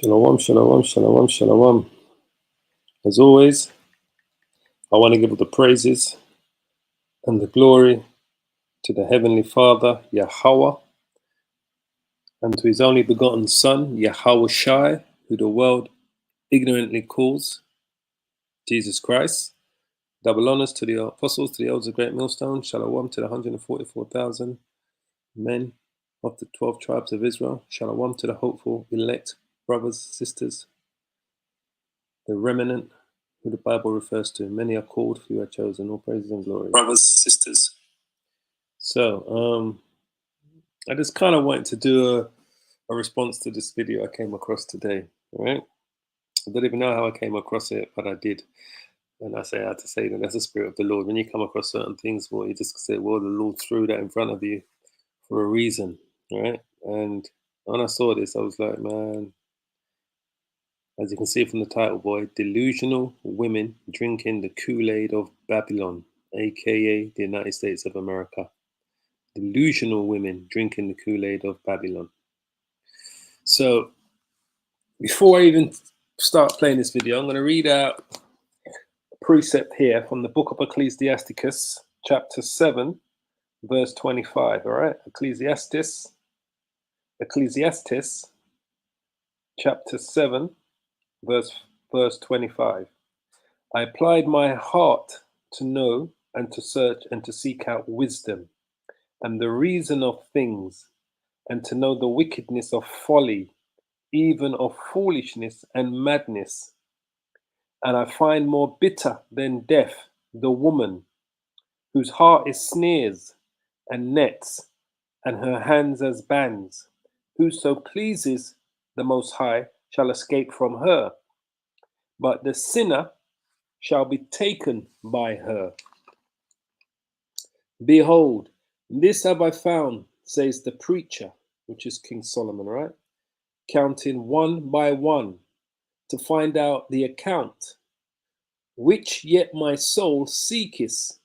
Shalom, shalom, shalom, shalom. As always, I want to give all the praises and the glory to the Heavenly Father, Yahweh, and to His only begotten Son, Yahweh Shai, who the world ignorantly calls Jesus Christ. Double honors to the apostles, to the elders of Great Millstone. Shalom to the 144,000 men of the 12 tribes of Israel. Shalom to the hopeful elect brothers, sisters, the remnant, who the Bible refers to. Many are called, few are chosen. All praises and glory. Brothers, sisters. So, I just kind of wanted to do a response to this video I came across today. All right, I don't even know how I came across it, but I did. And I had to say that that's the Spirit of the Lord. When you come across certain things, well, you just say, well, the Lord threw that in front of you for a reason, right? And when I saw this, I was like, man, as you can see from the title, boy, delusional women drinking the Kool-Aid of Babylon, aka the United States of America. Delusional women drinking the Kool-Aid of Babylon. So, before I even start playing this video, I'm going to read out a precept here from the book of Ecclesiasticus, chapter 7, verse 25. All right, Ecclesiastes, chapter 7, verse 25. I applied my heart to know and to search and to seek out wisdom and the reason of things, and to know the wickedness of folly, even of foolishness and madness. And I find more bitter than death the woman whose heart is snares and nets, and her hands as bands. Whoso pleases the Most High shall escape from her, but the sinner shall be taken by her. Behold, this have I found, says the preacher, which is King Solomon, right? Counting one by one to find out the account, which yet my soul seeketh,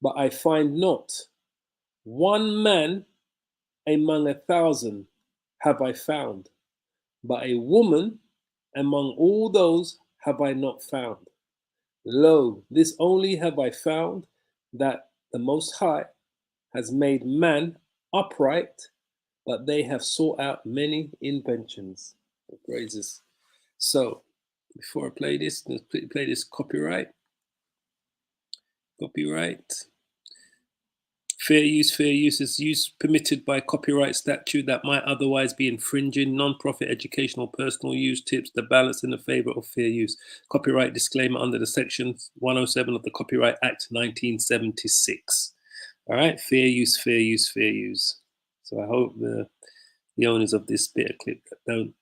but I find not. One man among 1,000 have I found, but a woman among all those have I not found. Lo, this only have I found, that the Most High has made man upright, but they have sought out many inventions. Praises. So, before I play this, let's play this copyright. Fair use is use permitted by copyright statute that might otherwise be infringing non-profit educational personal use tips the balance in the favor of fair use. Copyright disclaimer under the section 107 of the Copyright Act 1976. All right, fair use. So I hope the owners of this bit of clip don't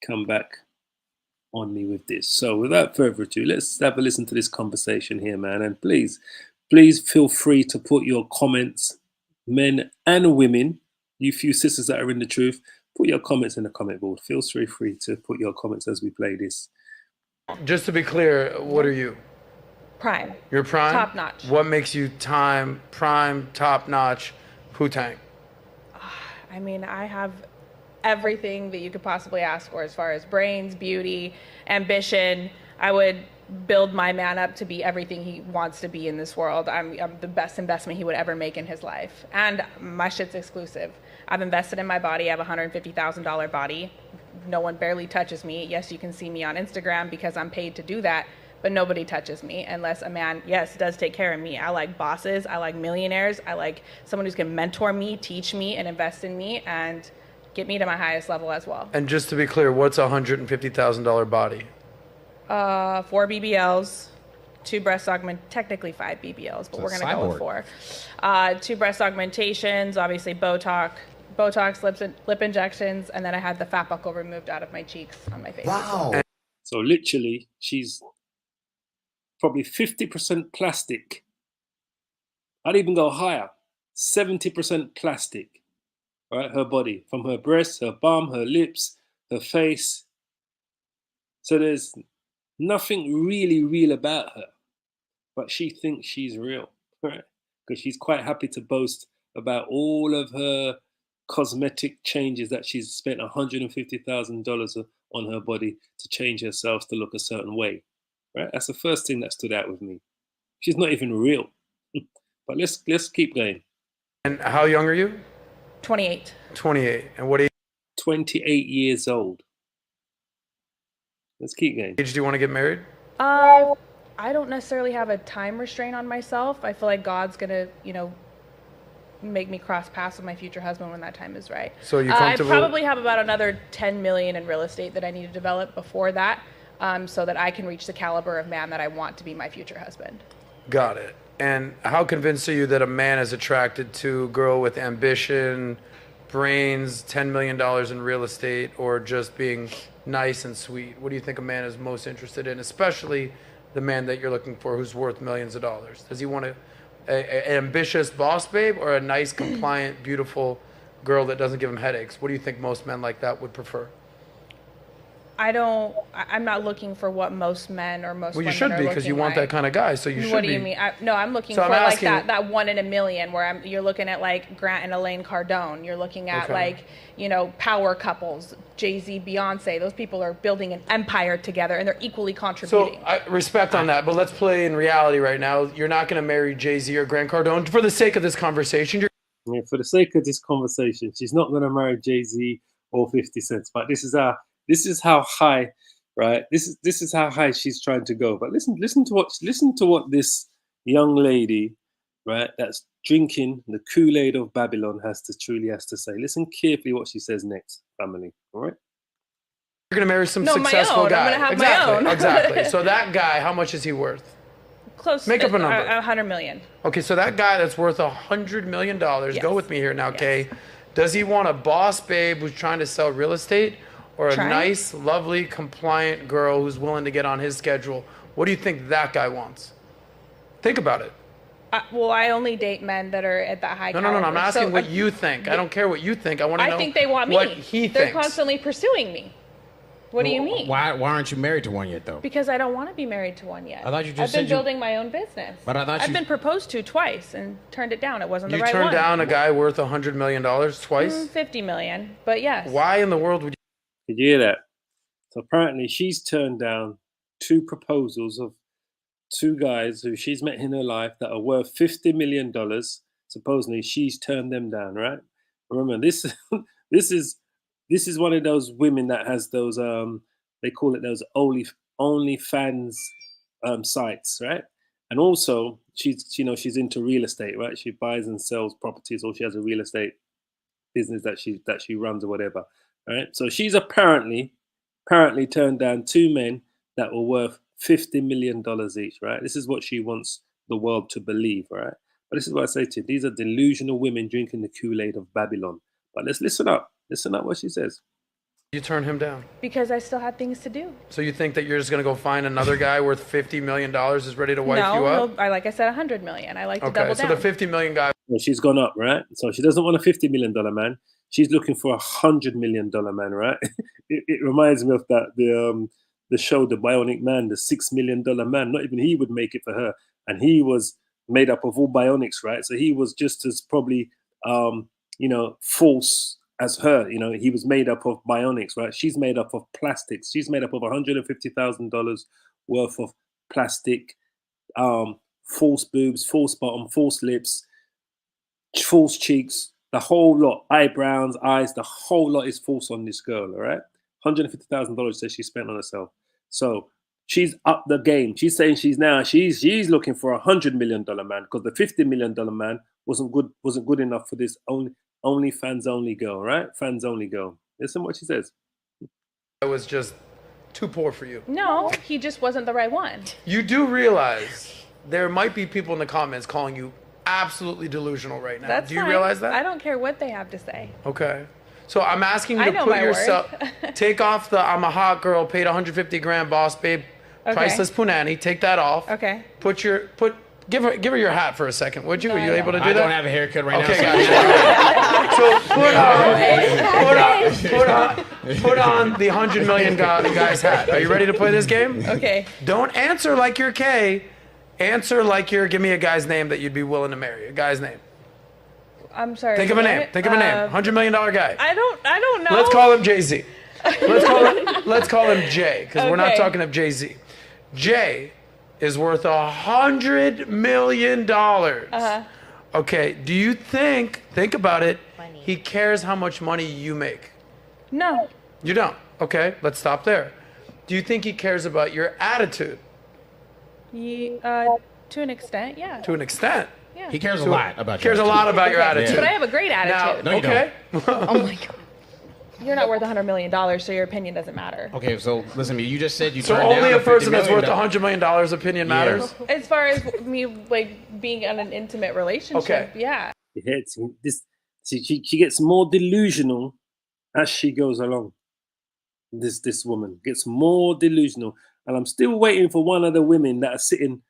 come back on me with this. So without further ado, let's have a listen to this conversation here, man. And please feel free to put your comments, men and women, you few sisters that are in the truth, put your comments in the comment board. Feel free to put your comments as we play this. Just to be clear, what are you? Prime. You're prime? Top notch. What makes you prime, top notch, Wu-Tang? I mean, I have everything that you could possibly ask for as far as brains, beauty, ambition. I would build my man up to be everything he wants to be in this world. I'm the best investment he would ever make in his life. And my shit's exclusive. I've invested in my body. I have a $150,000 body. No one barely touches me. Yes, you can see me on Instagram because I'm paid to do that, but nobody touches me unless a man, yes, does take care of me. I like bosses. I like millionaires. I like someone who's going to mentor me, teach me, and invest in me, and get me to my highest level as well. And just to be clear, what's a $150,000 body? 4 BBLs, 2 breast technically 5 BBLs, but we're gonna go with 4. 2 breast augmentations, obviously Botox, lip injections, and then I had the fat buckle removed out of my cheeks on my face. Wow. So literally, she's probably 50% plastic. I'd even go higher, 70% plastic. Right, her body, from her breasts, her bum, her lips, her face. So there's nothing really real about her, but she thinks she's real, right? Because she's quite happy to boast about all of her cosmetic changes that she's spent $150,000 on her body to change herself to look a certain way. Right? That's the first thing that stood out with me. She's not even real. But let's keep going. And how young are you? 28. 28. And what 28 years old. Let's keep going. age do you want to get married? I don't necessarily have a time restraint on myself. I feel like God's gonna, make me cross paths with my future husband when that time is right. So you comfortable? I probably have about another 10 million in real estate that I need to develop before that, so that I can reach the caliber of man that I want to be my future husband. Got it. And how convinced are you that a man is attracted to a girl with ambition, brains, $10 million in real estate, or just being nice and sweet? What do you think a man is most interested in, especially the man that you're looking for who's worth millions of dollars? Does he want an ambitious boss babe or a nice, compliant, beautiful girl that doesn't give him headaches? What do you think most men like that would prefer? I'm not looking for what most men or most Well, you women should are be, because you looking want like. that kind of guy, so you should be. What do you mean? No, I'm looking So for I'm like asking- that 1 in a million where you're looking at like Grant and Elaine Cardone. You're looking at Okay. power couples, Jay-Z, Beyonce. Those people are building an empire together and they're equally contributing. So I respect on that, but let's play in reality right now. You're not going to marry Jay-Z or Grant Cardone for the sake of this conversation. Yeah, for the sake of this conversation, she's not going to marry Jay-Z or 50 Cent. But this is how high, right? This is how high she's trying to go. But listen to what this young lady, right, that's drinking the Kool-Aid of Babylon has to say. Listen carefully what she says next, family. All right. You're going to marry some No, my successful own. guy. I'm gonna have my exactly, own. Exactly. So that guy, how much is he worth? Close. Make up a number. 100 million. Okay, so that guy that's worth $100 million, Yes. go with me here now, Yes. Kay. Does he want a boss babe who's trying to sell real estate, or a nice, lovely, compliant girl who's willing to get on his schedule? What do you think that guy wants? Think about it. Well, I only date men that are at that high No, caliber. I'm asking So, what you think. I don't care what you think. I want to know I think they want me. what he They're thinks. constantly pursuing me. What do you mean? Why aren't you married to one yet, though? Because I don't want to be married to one yet. I thought you just I've been said you- building my own business. But I thought I've you- been proposed to twice and turned it down. It wasn't the You right one. turned down a guy worth $100 million twice? 50 million, but yes. Why in the world would you? Did you hear that? So apparently she's turned down 2 proposals of 2 guys who she's met in her life that are worth $50 million. Supposedly she's turned them down, right? Remember, this is one of those women that has those they call it those OnlyFans sites, right? And also she's into real estate, right? She buys and sells properties, or she has a real estate business that she runs or whatever. Right? So she's apparently turned down 2 men that were worth $50 million each, right? This is what she wants the world to believe, right? But this is what I say to you. These are delusional women drinking the Kool-Aid of Babylon. But let's listen up. Listen up what she says. You turn him down? Because I still had things to do. So you think that you're just going to go find another guy worth $50 million who's ready to wipe you up? No, like I said, 100 million. I like to Okay, double so down. the $50 million guy. Well, she's gone up, right? So she doesn't want a $50 million man. She's looking for $100 million man, right? it reminds me of that the show The Bionic Man, the $6 million man. Not even he would make it for her, and he was made up of all bionics, right? So he was just as probably false as her. He was made up of bionics, right? She's made up of plastics. She's made up of $150,000 worth of plastic, false boobs, false bottom, false lips, false cheeks, the whole lot, eyebrows, eyes, the whole lot is false on this girl, all right? $150,000 says she spent on herself. So she's up the game. She's saying she's looking for $100 million man, because the $50 million man wasn't good enough for this only fans only girl, right? Fans only girl. Listen what she says. I was just too poor for you. No, he just wasn't the right one. You do realize there might be people in the comments calling you absolutely delusional right now. That's Do you fine. realize that? I don't care what they have to say. Okay. So I'm asking you I to know put my yourself, worth. take off the I'm a hot girl, paid 150 grand, boss babe, Okay. priceless punani. Take that off. Okay. Give her your hat for a second, would you? No, Are you I able to don't. do I that? don't have a haircut right Okay, now. gotcha. So put on the $100 million guy's hat. Are you ready to play this game? Okay. Don't answer like you're Kay. Answer like you're. Give me a guy's name that you'd be willing to marry. A guy's name. I'm sorry. Think of a name. what? Think of a name. $100 million guy. I don't know. Let's call him Jay-Z. Let's call him Jay, because we're not Okay. talking of Jay-Z. Jay is worth $100 million. Okay, do you think about it, he cares how much money you make? No. You don't. Okay, let's stop there. Do you think he cares about your attitude? To an extent, yeah. To an extent. Yeah. He cares a lot about you. Cares a lot about your attitude. But I have a great attitude. No, you Okay. Oh my God. You're not worth $100 million, so your opinion doesn't matter. Okay, so listen to me. You just said you So turned only down a person $50 that's worth million. $100 million opinion matters? As far as me like being in an intimate relationship, Okay. yeah. She gets more delusional as she goes along. This woman gets more delusional, and I'm still waiting for one of the women that are sitting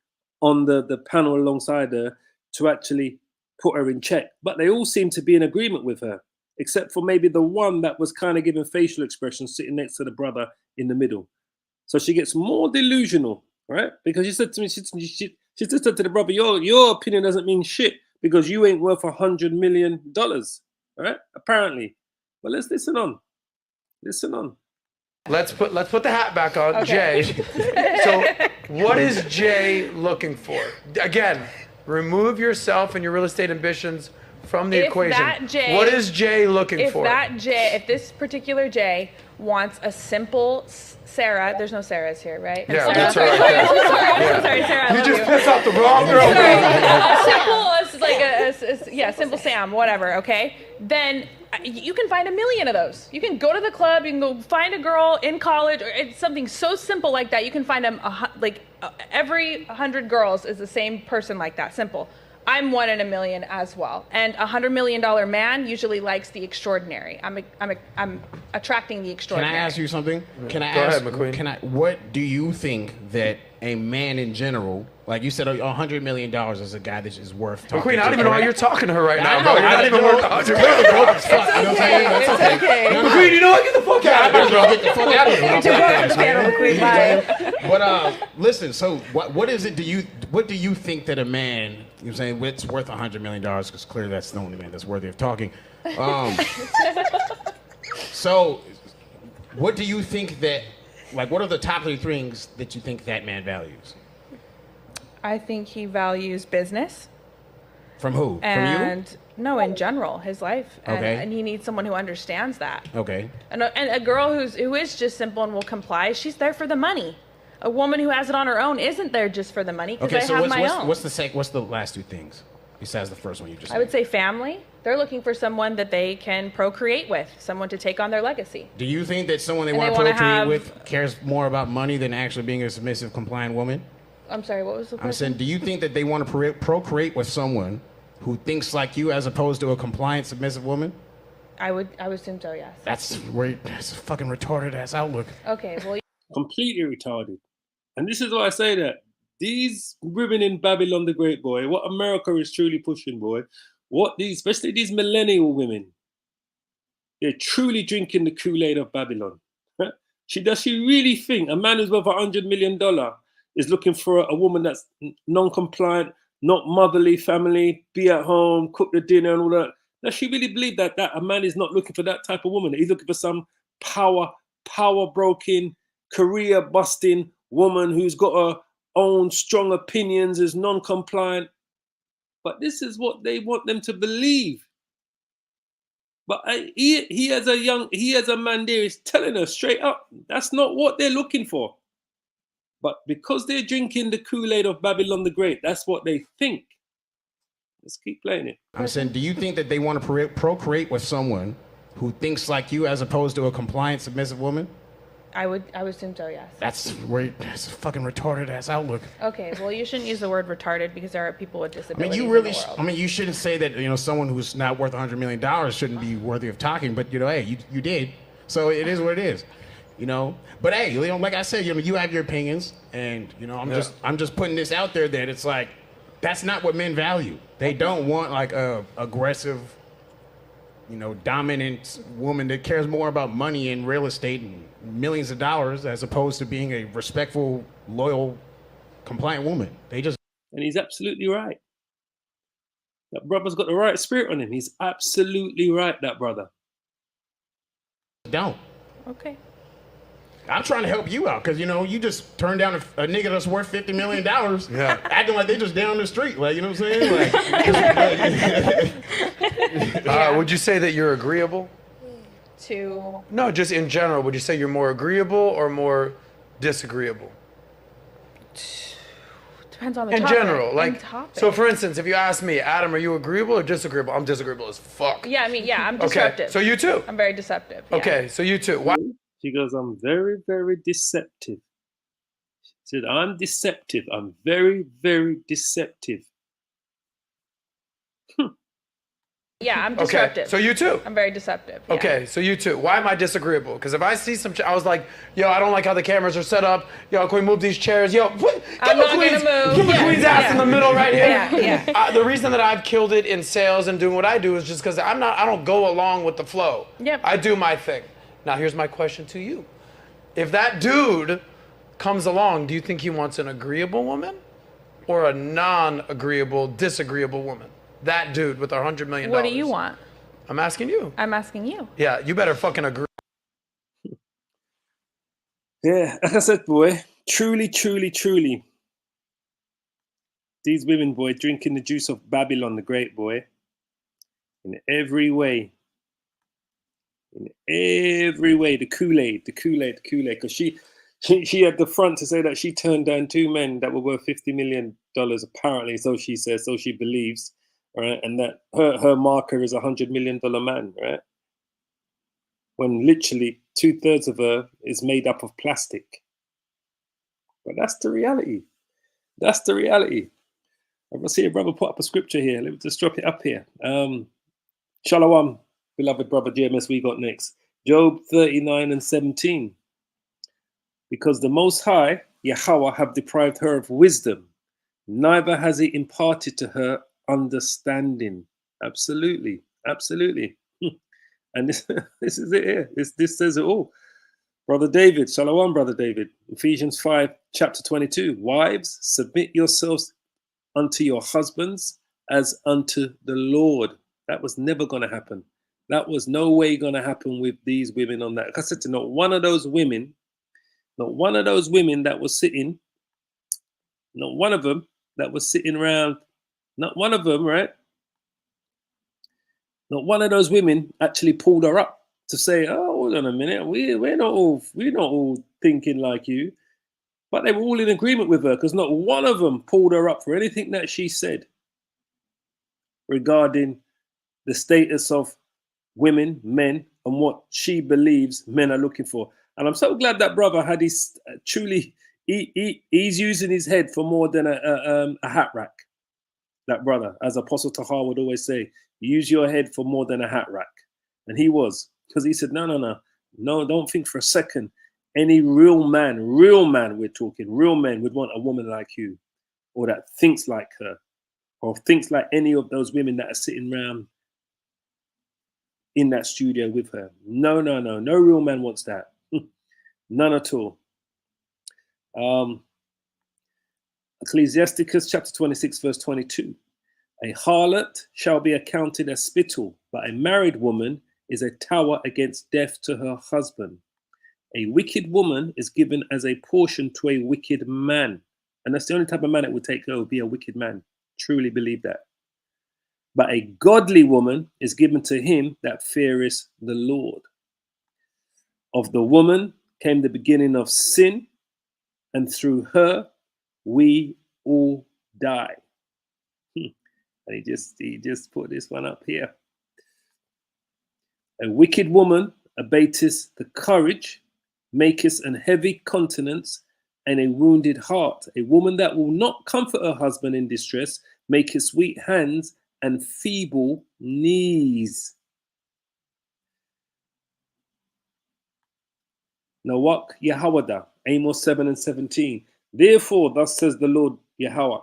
on the panel alongside her to actually put her in check. But they all seem to be in agreement with her, except for maybe the one that was kind of giving facial expressions sitting next to the brother in the middle. So she gets more delusional, right? Because she said to me, she just said to the brother, your opinion doesn't mean shit because you ain't worth $100 million, right? Apparently. But let's listen on. Listen on. Let's put the hat back on. Okay. Jay. So what is Jay looking for? Again, remove yourself and your real estate ambitions from the If equation. that Jay- What is Jay looking If for? if this particular Jay wants a simple Sarah, there's no Sarahs here, right? Yeah, Sarah. that's right there. I'm sorry, Sarah. I You love just you. pissed off the wrong girl. Simple Sam, whatever, okay? Then you can find 1 million of those. You can go to the club, you can go find a girl in college, or it's something so simple like that. You can find every 100 girls is the same person like that, simple. I'm 1 in 1 million as well. And $100 million man usually likes the extraordinary. I'm attracting the Can extraordinary. I ask you something? Can I Go ask? ahead, McQueen. What do you think that a man in general, like you said, $100 million is a guy that is worth talking McQueen, I to? don't even know why you're talking to her right now, I bro. know, You're I not didn't even know. worth $100 million. You know what I'm saying? That's It's okay. No, no, McQueen, you know what? Get the fuck out of here, bro. Get the fuck out of here. You're too broke for the panel, McQueen. Bye. But listen, so what is it? What do you think that a man, you know what I'm saying, it's worth $100 million? Because clearly that's the only man that's worthy of talking. So, what do you think that, like, what are the top 3 things that you think that man values? I think he values business. From who? And no, in general, his life. And, Okay. and he needs someone who understands that. From you? Okay. And a girl who is just simple and will comply, she's there for the money. A woman who has it on her own isn't there just for the money because Okay. I So have my own. what's the last 2 things besides the first one you just? I would say family. They're looking for someone that they can procreate with, someone to take on their legacy. Do you think that someone they And want they to wanna procreate have- with cares more about money than actually being a submissive, compliant woman? I'm sorry, what was the I'm question? saying, do you think that they want to procreate with someone who thinks like you as opposed to a compliant, submissive woman? I would assume so, yes. That's a fucking retarded ass outlook. Okay, well, Completely retarded. And this is why I say that these women in Babylon the Great, boy, what America is truly pushing, boy, especially these millennial women, they're truly drinking the Kool-Aid of Babylon. Does she really think a man who's worth $100 million is looking for a woman that's non-compliant, not motherly family, be at home, cook the dinner and all that? Does she really believe that a man is not looking for that type of woman? He's looking for some power-broken, career-busting woman who's got her own strong opinions, is non-compliant. But this is what they want them to believe. But he as a man there is telling us straight up, that's not what they're looking for. But because they're drinking the Kool-Aid of Babylon the Great, that's what they think. Let's keep playing it. I'm saying, do you think that they want to procreate with someone who thinks like you as opposed to a compliant, submissive woman? I would assume so, yes. That's a fucking retarded ass outlook. Okay, well, you shouldn't use the word retarded because there are people with I mean, disabilities you in really, the world. I mean, you shouldn't say that, someone who's not worth $100 million shouldn't be worthy of talking, but, hey, you did. So it is what it is, But hey, like I said, you have your opinions, and, I'm just putting this out there that it's like, that's not what men value. They don't want like a aggressive, dominant woman that cares more about money and real estate and millions of dollars as opposed to being a respectful, loyal, compliant woman. They just. And he's absolutely right. That brother's got the right spirit on him. He's absolutely right, that brother. Don't. Okay. I'm trying to help you out because, you know, you just turned down a nigga that's worth $50 million, Yeah. acting like they just down the street. Like, you know what I'm saying? Like, Would you say that you're agreeable? To No, just in general. Would you say you're more agreeable or more disagreeable? depends on the In topic. general, like, In topic. so for instance, if you ask me, Adam, are you agreeable or disagreeable? I'm disagreeable as fuck. Yeah, I mean, yeah, I'm Okay, disruptive. so you too. I'm very deceptive. Yeah. Okay, so you too. Why? She goes, I'm very, very deceptive. She said, I'm deceptive. I'm very, very deceptive. Yeah, I'm Okay, disruptive. so you too. I'm very deceptive. Yeah. Okay, so you too. Why am I disagreeable? Because if I see some, I was like, yo, I don't like how the cameras are set up. Yo, can we move these chairs? Yo, get I'm not gonna move. Get Yeah, McQueen's ass yeah. in the middle right here. Yeah. The reason that I've killed it in sales and doing what I do is just because I don't go along with the flow. Yep. I do my thing. Now here's my question to you: if that dude comes along, do you think he wants an agreeable woman or a non-agreeable, disagreeable woman? That dude with our $100 million. What do you want? I'm asking you. I'm asking you. Yeah, you better fucking agree. Yeah, like I said, boy, truly, truly, truly. These women, boy, drinking the juice of Babylon the Great, boy. In every way. In every way. The Kool-Aid, the Kool-Aid, the Kool-Aid. Because she had the front to say that she turned down 2 men that were worth $50 million, apparently. So she says, so she believes. Right, and that her marker is $100 million man, right? When literally 2/3 of her is made up of plastic. But that's the reality. That's the reality. I see a brother put up a scripture here. Let me just drop it up here. Shalom, beloved brother JMS, we got next. Job 39:17. Because the Most High, Yahweh, have deprived her of wisdom, neither has he imparted to her understanding. Absolutely, absolutely. And this is it here. This says it all. Brother David, Shalom, Brother David. Ephesians 5, chapter 22. Wives, submit yourselves unto your husbands as unto the Lord. That was never going to happen. That was no way going to happen with these women on that. Like I said to not one of those women that was sitting, not one of them that was sitting around, not one of them, right? Not one of those women actually pulled her up to say, "Oh, hold on a minute, we're not all thinking like you." But they were all in agreement with her because not one of them pulled her up for anything that she said regarding the status of women, men, and what she believes men are looking for. And I'm so glad that brother had his truly. He's using his head for more than a hat rack. That brother, as Apostle Tahar would always say, use your head for more than a hat rack. And he was, because he said, no, don't think for a second. Any real man, we're talking, real men would want a woman like you, or that thinks like her, or thinks like any of those women that are sitting around in that studio with her. No real man wants that. None at all. Ecclesiasticus chapter 26, verse 22. A harlot shall be accounted as spittle, but a married woman is a tower against death to her husband. A wicked woman is given as a portion to a wicked man. And that's the only type of man that would take her, would be a wicked man. Truly believe that. But a godly woman is given to him that feareth the Lord. Of the woman came the beginning of sin, and through her we all die. And he just put this one up here. A wicked woman abateth the courage, maketh an heavy countenance, and a wounded heart. A woman that will not comfort her husband in distress, maketh sweet hands and feeble knees. Nawak Yahawada, Amos 7:17. Therefore, thus says the Lord Yahweh,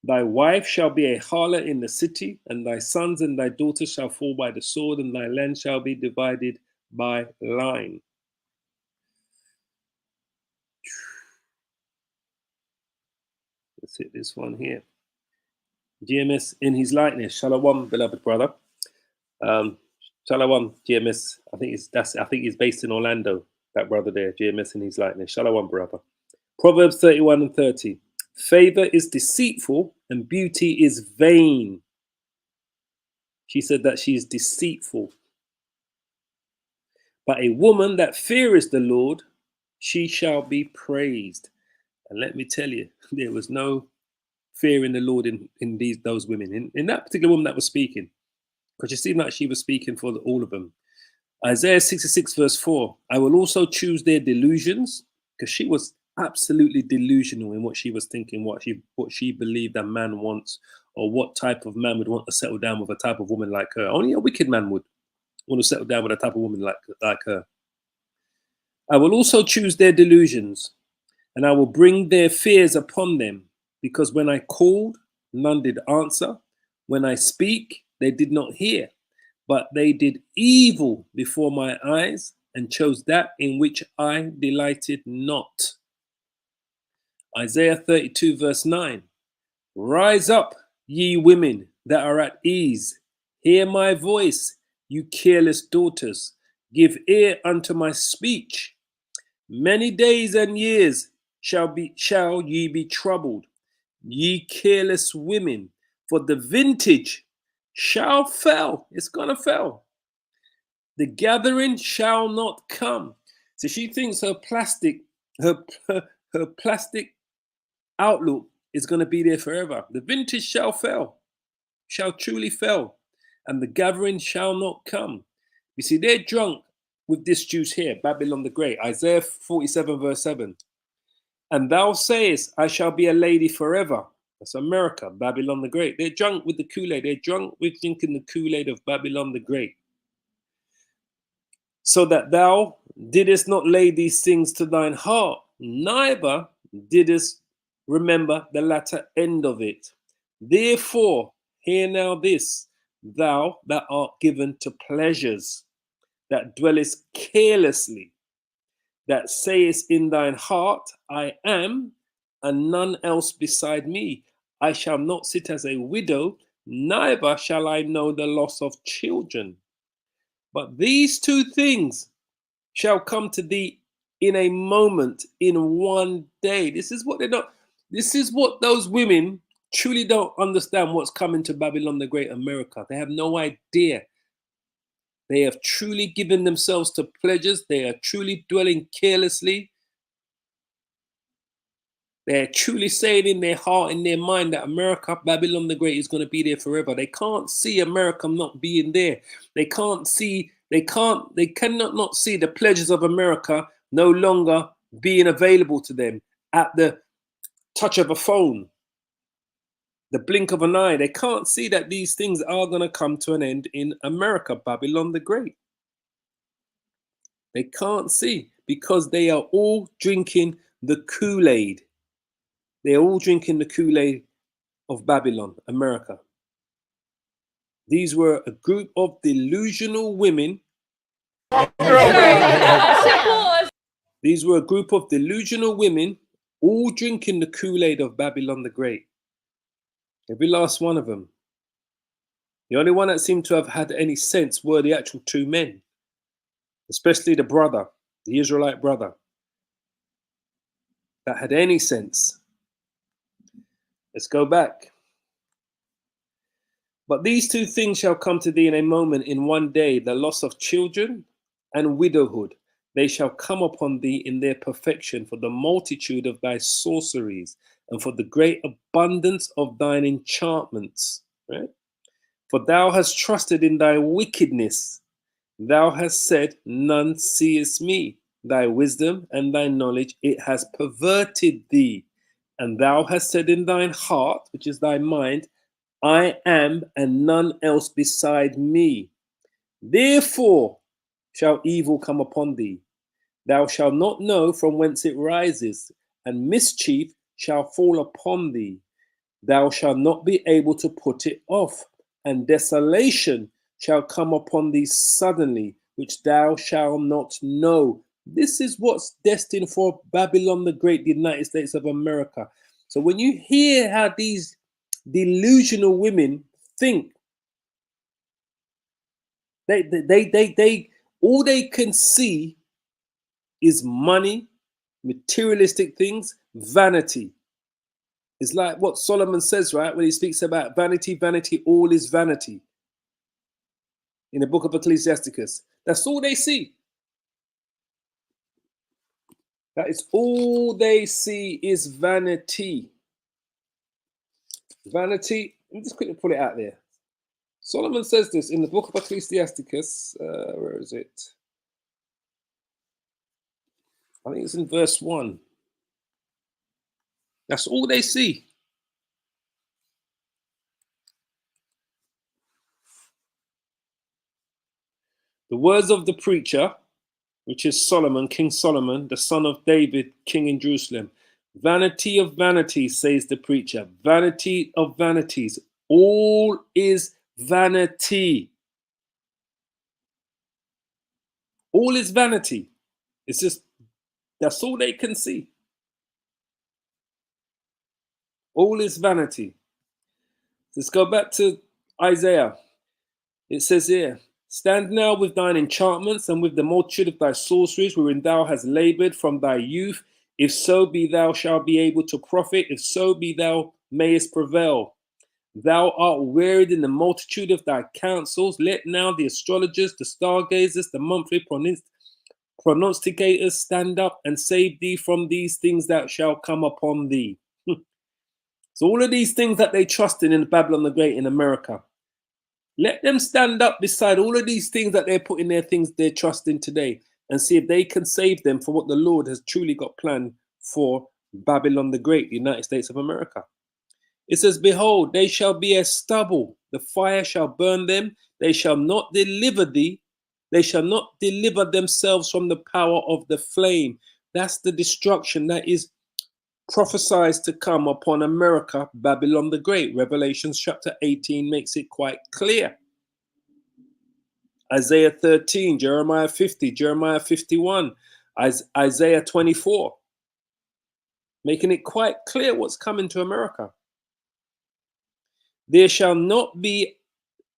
thy wife shall be a harlot in the city, and thy sons and thy daughters shall fall by the sword, and thy land shall be divided by line. Let's hit this one here. GMS in his likeness. Shalom, beloved brother. Shalom, GMS. I think he's based in Orlando. That brother there, GMS in his likeness. Shalom, brother. Proverbs 31 and 30. Favor is deceitful and beauty is vain. She said that she is deceitful. But a woman that feareth the Lord, she shall be praised. And let me tell you, there was no fear in the Lord in those women. In that particular woman that was speaking, because you seemed like she was speaking for all of them. Isaiah 66 verse 4, I will also choose their delusions, because she was absolutely delusional in what she was thinking, what she believed a man wants, or what type of man would want to settle down with a type of woman like her. Only a wicked man would want to settle down with a type of woman like her. I will also choose their delusions, and I will bring their fears upon them, because when I called, none did answer. When I speak, they did not hear. But they did evil before my eyes, and chose that in which I delighted not. Isaiah 32 verse 9. Rise up, ye women that are at ease. Hear my voice, you careless daughters. Give ear unto my speech. Many days and years shall ye be troubled, ye careless women, for the vintage shall fail. It's gonna fail. The gathering shall not come. So she thinks her plastic outlook is going to be there forever. The vintage shall fail, shall truly fail, and the gathering shall not come. You see, they're drunk with this juice here, Babylon the Great. Isaiah 47 verse 7. And thou sayest, I shall be a lady forever. That's America, Babylon the Great. They're drunk with the Kool-Aid. They're drunk with drinking the Kool-Aid of Babylon the Great. So that thou didst not lay these things to thine heart, neither didst remember the latter end of it. Therefore, hear now this, thou that art given to pleasures, that dwellest carelessly, that sayest in thine heart, I am, and none else beside me. I shall not sit as a widow, neither shall I know the loss of children. But these two things shall come to thee in a moment, in one day. This is what those women truly don't understand, what's coming to Babylon the Great America. They have no idea. They have truly given themselves to pleasures. They are truly dwelling carelessly. They're truly saying in their heart, in their mind, that America, Babylon the Great, is going to be there forever. They can't see America not being there. They cannot not see the pleasures of America no longer being available to them at the touch of a phone, the blink of an eye. They can't see that these things are going to come to an end in America, Babylon the Great. They can't see, because they are all drinking the Kool-Aid. They're all drinking the Kool-Aid of Babylon, America. These were a group of delusional women. These were a group of delusional women, all drinking the Kool-Aid of Babylon the Great. Every last one of them. The only one that seemed to have had any sense were the actual two men, especially the brother, the Israelite brother, that had any sense. Let's go back. But these two things shall come to thee in a moment, in one day, the loss of children and widowhood. They shall come upon thee in their perfection, for the multitude of thy sorceries, and for the great abundance of thine enchantments. Right? For thou hast trusted in thy wickedness. Thou hast said, none sees me. Thy wisdom and thy knowledge, it has perverted thee. And thou hast said in thine heart, which is thy mind, I am, and none else beside me. Therefore shall evil come upon thee. Thou shalt not know from whence it rises, and mischief shall fall upon thee. Thou shalt not be able to put it off, and desolation shall come upon thee suddenly, which thou shalt not know. This is what's destined for Babylon the Great, the United States of America. So when you hear how these Delusional women think they all they can see is money, materialistic things, vanity. It's like what Solomon says, right? When he speaks about vanity, vanity, all is vanity. In the book of Ecclesiasticus. That's all they see. That is all they see is vanity. Vanity, let me just quickly pull it out there. Solomon says this in the book of Ecclesiasticus. Where is it? I think it's in verse 1. That's all they see. The words of the preacher, which is Solomon, King Solomon, the son of David, king in Jerusalem. Vanity of vanities, says the preacher. Vanity of vanities. All is vanity. All is vanity. It's just, that's all they can see. All is vanity. Let's go back to Isaiah. It says here, stand now with thine enchantments and with the multitude of thy sorceries, wherein thou hast labored from thy youth. If so be thou shalt be able to profit, if so be thou mayest prevail. Thou art wearied in the multitude of thy counsels. Let now the astrologers, the stargazers, the monthly prognosticators stand up and save thee from these things that shall come upon thee. So all of these things that they trusted in Babylon the Great in America, let them stand up beside all of these things that they're putting their things they're trusting today and see if they can save them for what the Lord has truly got planned for Babylon the Great, the United States of America. It says, behold, they shall be as stubble. The fire shall burn them. They shall not deliver thee. They shall not deliver themselves from the power of the flame. That's the destruction that is prophesied to come upon America, Babylon the Great. Revelation chapter 18 makes it quite clear. Isaiah 13, Jeremiah 50, Jeremiah 51, Isaiah 24, making it quite clear what's coming to America. There shall not be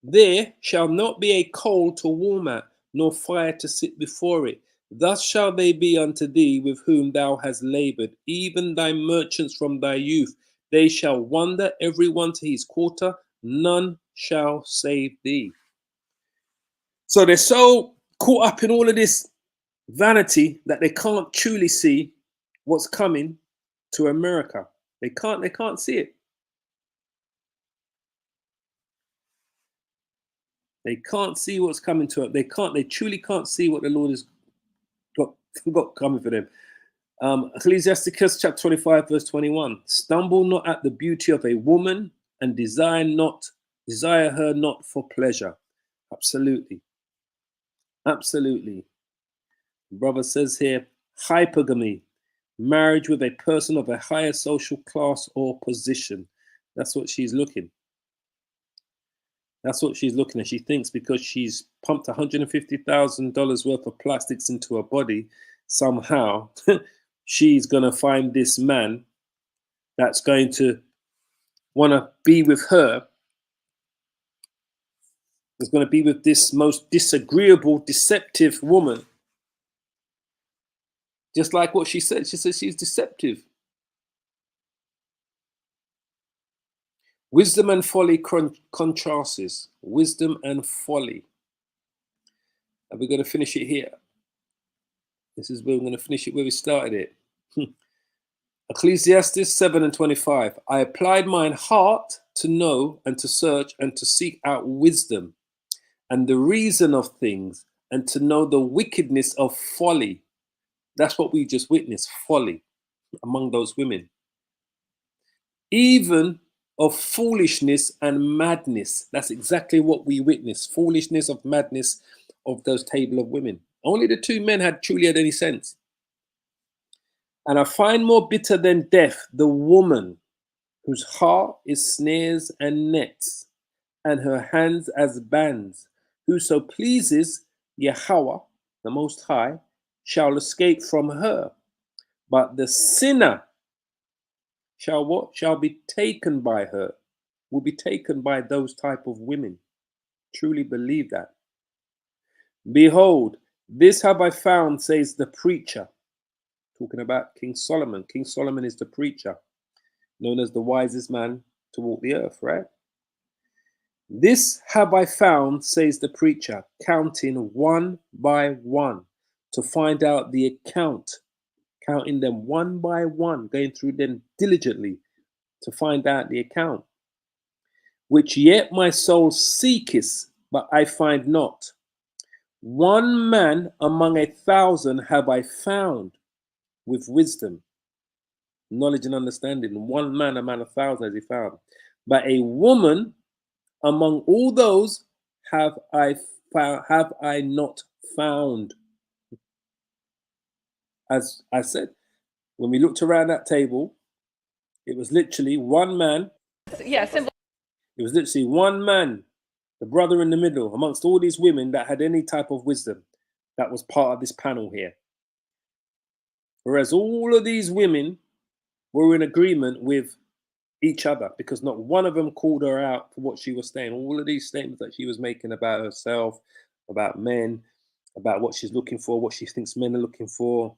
a coal to warm at, nor fire to sit before it. Thus shall they be unto thee with whom thou hast labored, even thy merchants from thy youth. They shall wander every one to his quarter, none shall save thee. So they're so caught up in all of this vanity that they can't truly see what's coming to America. They can't see it. They can't see what's coming to it. They truly can't see what the Lord has got coming for them. Ecclesiasticus chapter 25, verse 21. Stumble not at the beauty of a woman, and desire her not for pleasure. Absolutely. Absolutely. The brother says here, hypergamy, marriage with a person of a higher social class or position. That's what she's looking. That's what she's looking at. She thinks because she's pumped $150,000 worth of plastics into her body, somehow she's going to find this man that's going to want to be with her. Is going to be with this most disagreeable, deceptive woman. Just like what she said. She says she's deceptive. Wisdom and folly contrasts. Wisdom and folly. And we're going to finish it here. This is where we're going to finish it where we started it. Ecclesiastes 7 and 25. I applied mine heart to know and to search and to seek out wisdom and the reason of things and to know the wickedness of folly. That's what we just witnessed, folly among those women. Even of foolishness and madness. That's exactly what we witnessed. Foolishness of madness of those table of women. Only the two men had truly had any sense. And I find more bitter than death the woman whose heart is snares and nets, and her hands as bands. Whoso pleases Yahweh, the Most High, shall escape from her. But the sinner shall what? Shall be taken by her. will be taken by those type of women. Truly believe that. Behold, this have I found, says the preacher. Talking about King Solomon. King Solomon is the preacher, known as the wisest man to walk the earth, right? This have I found, says the preacher, counting one by one to find out the account, counting them one by one, going through them diligently to find out the account, which yet my soul seeketh, but I find not. One man among 1,000 have I found with wisdom, knowledge and understanding. One man among 1,000 has he found. But a woman among all those have I not found. As I said, when we looked around that table, it was literally one man. Yeah, simple. It was literally one man, the brother in the middle, amongst all these women that had any type of wisdom, that was part of this panel here. Whereas all of these women were in agreement with each other, because not one of them called her out for what she was saying. All of these statements that she was making about herself, about men, about what she's looking for, what she thinks men are looking for.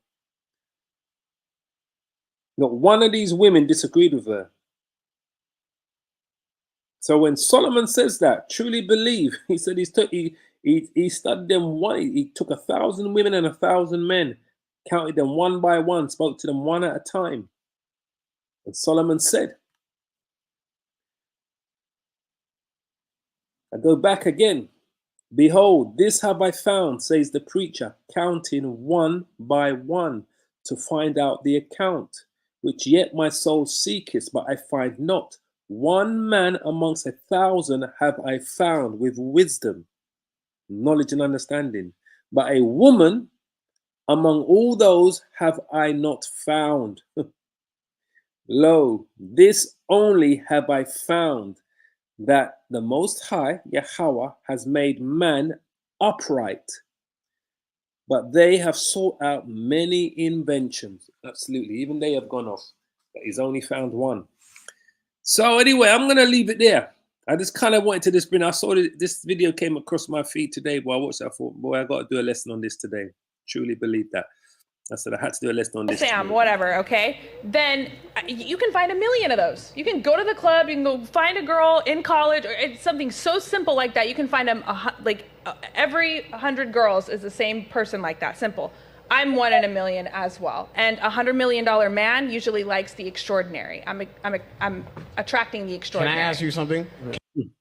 Not one of these women disagreed with her. So when Solomon says that, truly believe, he said he studied them one. He took 1,000 women and 1,000 men, counted them one by one, spoke to them one at a time. And Solomon said, I go back again. Behold, this have I found, says the preacher, counting one by one to find out the account, which yet my soul seeketh, but I find not. One man amongst 1,000 have I found with wisdom, knowledge and understanding, but a woman among all those have I not found. Lo, this only have I found, that the Most High, Yahweh, has made man upright, but they have sought out many inventions. Absolutely, even they have gone off, but he's only found one. So anyway, I'm going to leave it there. I just kind of wanted to just bring, I saw this video came across my feed today, but I watched it, I thought, boy, I got to do a lesson on this today. Truly believe that. I said I had to do a lesson on this. Sam, whatever, okay? Then you can find 1 million of those. You can go to the club, you can go find a girl in college, or it's something so simple like that. You can find them, every 100 girls is the same person like that, simple. I'm 1 in 1 million as well. And $100 million man usually likes the extraordinary. I'm attracting the extraordinary. Can I ask you something?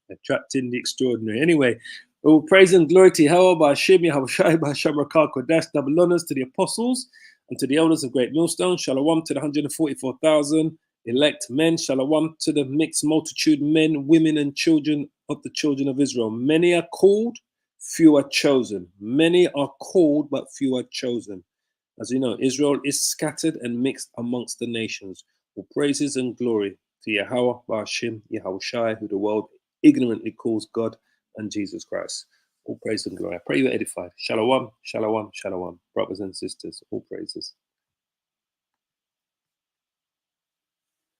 Attracting the extraordinary. Anyway, all praise and glory to Yahweh, Hashem, Yahushai, Hashem, Rakah, Kodesh, double honors to the apostles and to the elders of Great Millstone. Shalom to the 144,000 elect men. Shalom to the mixed multitude, men, women, and children of the children of Israel. Many are called, few are chosen. Many are called, but few are chosen. As you know, Israel is scattered and mixed amongst the nations. All praises and glory to Yahweh, Hashem, Yahushai, who the world ignorantly calls God, and Jesus Christ. All praise and glory. I pray you're edified. Shalom, shalom, shalom. Brothers and sisters, all praises.